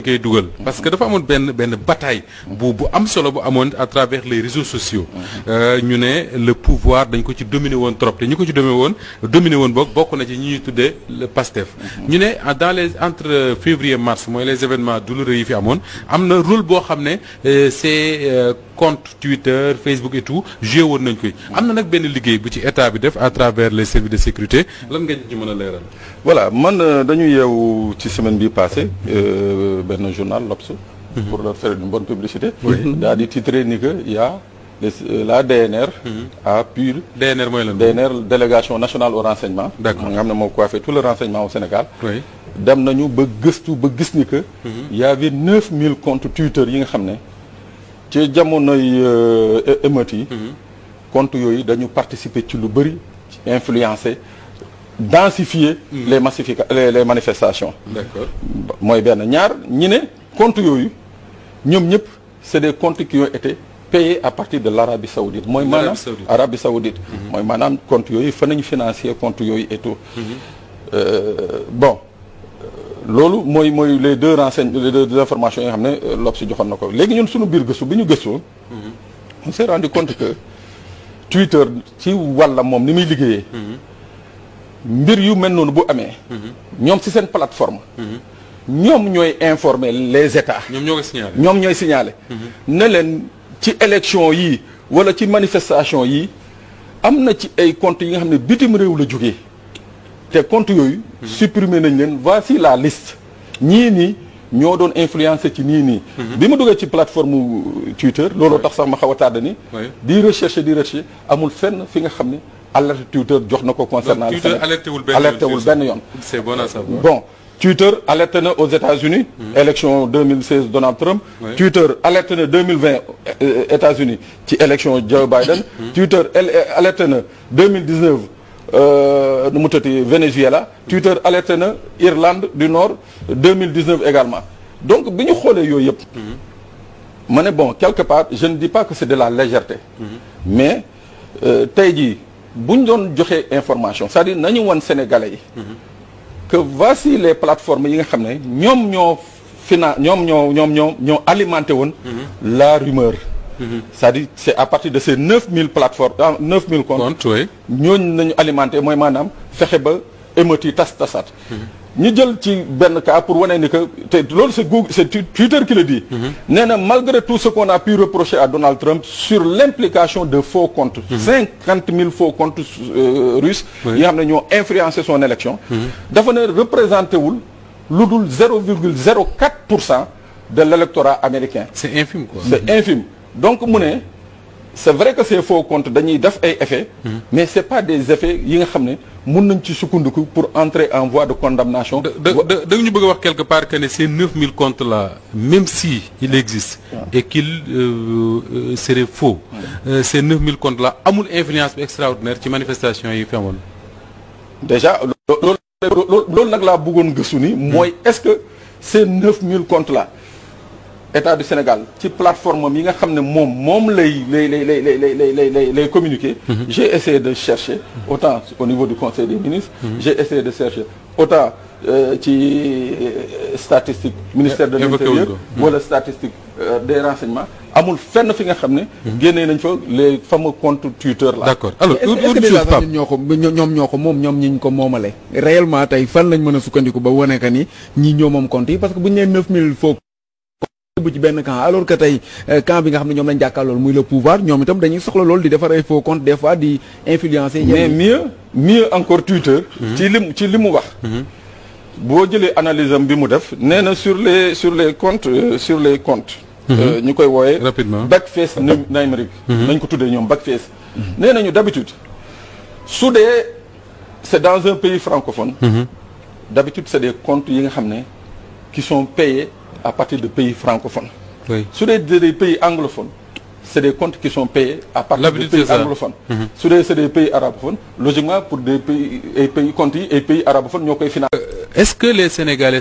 ngay dugal parce que dafa amoon benn bataille bu am solo bu amoon à travers les réseaux sociaux ñu ne le pouvoir dañ ko ci dominer woon trop te ñu ko ci dominer woon bokk na ci ñi ñuy tuddee le PASTEF ñu ne dans les entre février mars mooy les événements douloureux yi fi amoon am na rôle boo xam ne c'est compte Twitter Facebook et tout joué woon nañ koy am na nag benn liggéey bu ci état bi def à travers les services de sécurité lan nga ci mën a leeral. voilà man dañu yeewu ci semaine bi passée benn journal L'Obs pour leur faire une bonne publicité. daal di titrer ni que y a la DNR. a pu. DNR mooy lan. DNR délégation nationale au renseignement. d'accord nga xam ne moo coiffé tout le renseignement au Sénégal. oui dem nañu ba gëstu ba gis ni que. y avait 9000 comptes Twitter yi nga xam ne. ci jamonoy émeutes yi. comptes yooyu dañu participer ci lu bëri influencer densifier les manifestations. d'accord mooy benn ñaar ñi ne comptes yooyu ñoom ñëpp c'est des comptes qui ont été payés à partir de l'Arabie Saoudite mooy maanaam Arabie Saoudite mooy maanaam comptes yooyu fa nañu financer comptes yooyu et tout bon loolu mooy les deux informations yi nga xam ne L'Obs joxoon na ko léegi ñun suñu biir gëstu bi ñu gëstoo on s'est rendu compte que Twitter ci wàlla moom ni muy liggéeyee mbir yu mel noonu bu amee ñoom ci seen plateforme ñoom ñooy informer les états ñoom ñooy signaler ne leen ci élection yi wala ci manifestation yi am na ci ay comptes yi nga xam ne bitim réew la jógee te comptes yooyu supprimer nañ leen voici la liste ñii nii ñoo doon influencer ci nii bi ma duggee ci plateforme Twitter looloo tax sax ma xaw a tardé ni di rechercher amul fenn fi nga xam ne alerte Twitter jox na ko concernant Twitter alerté wul benn yoon c'est bon à savoir. bon Twitter alerté na aux États-Unis élection 2016 Donald Trump Twitter alerté na 2020 États-Unis ci élection Joe Biden Twitter alerté na 2019 nu mu tëddee Venezuela Twitter alerté na Irlande du Nord 2019 également donc bi ñu xoolee yooyu yëpp ma ne bon quelque part je ne dis pas que c'est de la légèreté mais tey jii bu ñu doon joxee information c'est-à-dire nañu wan Sénégalais yi que voici les plateformes yi nga xam ne ñoom ñoo alimenté woon la rumeur c'est-à-dire c'est à partir de ces 9000 plateformes 9000 comptes ñooñu nañu alimenté mooy maanaam fexe ba émeutes yi tasaat ñu jël ci benn cas pour wane ni que te loolu c'est Google c'est Twitter qui le dit nee na malgré tout ce qu'on a pu reprocher à Donald Trump sur l'implication de faux comptes 50 000 faux comptes russes yi nga xam ne ñoo influencé son élection dafa ne représenté wul lu dul 0,04% de l'électorat américain c'est infime quoi c'est infime donc mu ne c'est vrai que ces faux comptes dañuy def ay effets mais c'est pas des effets yi nga xam ne mën nañ ci sukkandiku pour entrer en voie de condamnation da ñu bëgg a wax quelque part que ne ces 9000 comptes là même si il existe et qu'il serait faux ces 9000 comptes là amul influence bi extraordinaire ci manifestation yi fi amoon déjà loolu nag laa bëggoon gëstu ni mooy est-ce que ces 9000 comptes là État du Sénégal ci plateforme yi nga xam ne moom lay communiquer j'ai essayé de chercher autant au niveau du Conseil des ministres j'ai essayé de chercher autant ci statistique ministère de l'Intérieur wala statistique des renseignements amul fenn fi nga xam ne génnee nañ fa les fameux comptes Twitter là. D'accord alors est-ce que déjà sax ñoom ñoo ko moom ñoom ñi ñu ko moomale réellement tey fan lañ mën a sukkandiku ba wane que ni ñii ñoo moom compte yi parce que bu ñu nee 9000 faux bu ci benn camp alors que tey camp bi nga xam ne ñoom lañ jàkkaarlool muy le pouvoir ñoom itam dañuy soxla loolu di defar ay faux compte des fois di influencer. mais mieux encore Twitter. ci li mu wax. boo jëlee analyse am bi mu def nee na sur les comptes ñu koy wooyee. rapidement backface numérique. nañ ko tuddee ñoom backface. nee nañu d'habitude su dee c'est dans un pays francophone. d'habitude c'est des comptes yi nga xam ne qui sont payés à partir de pays francophones. Sur des pays anglophones, c'est des comptes qui sont payés à partir de pays anglophones. Sur c'est des pays arabophones, logiquement pour des pays comptes et pays arabophones, nous pouvons financer. Est-ce que les Sénégalais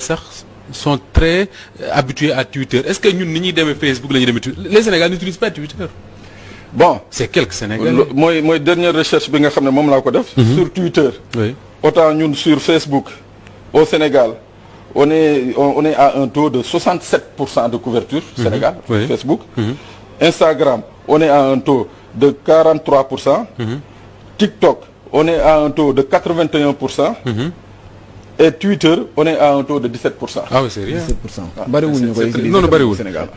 sont très habitués à Twitter? Est-ce que nous, nous Facebook, les Sénégalais n'utilisent pas Twitter? Bon, c'est quelques Sénégalais. Moi, dernière recherche que j'ai sur Twitter, autant nous sur Facebook, au Sénégal, on est à un taux de 67% de couverture. Sénégal, oui. Facebook. Instagram, on est à un taux de 43%. TikTok, on est à un taux de 81%. Et Twitter, on est à un taux de 17%. Ah oui, c'est rien. 17%. bariwul ñu koy noonu bariwul Sénégal.